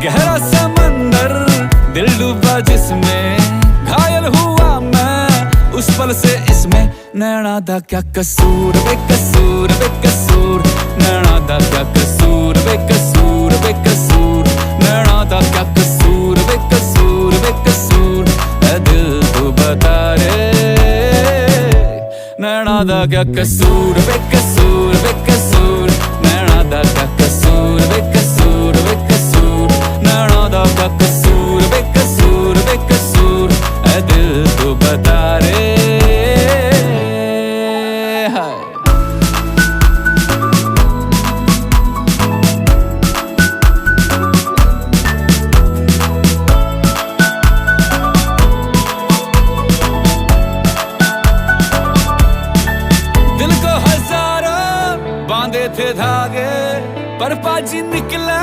गहरा समंदर दिल डूबा जिसमें, घायल हुआ मैं उस पल से इसमें। नैना दा क्या कसूर बेकसूर बेकसूर, नैना दा क्या कसूर बेकसूर बेकसूर, नैना दा क्या कसूर बेकसूर बेकसूर, ऐ दिल तू बता रे नैना दा क्या कसूर बेकसूर बेकसूर, नैना दा क्या कसूर बेकसूर बेकसूर, नैना दा क्या कसूर बेकसूर बेकसूर, ऐ दिल तू बता रे हाय। दिल को हजारों बांधे थे धागे, पर पाजी निकला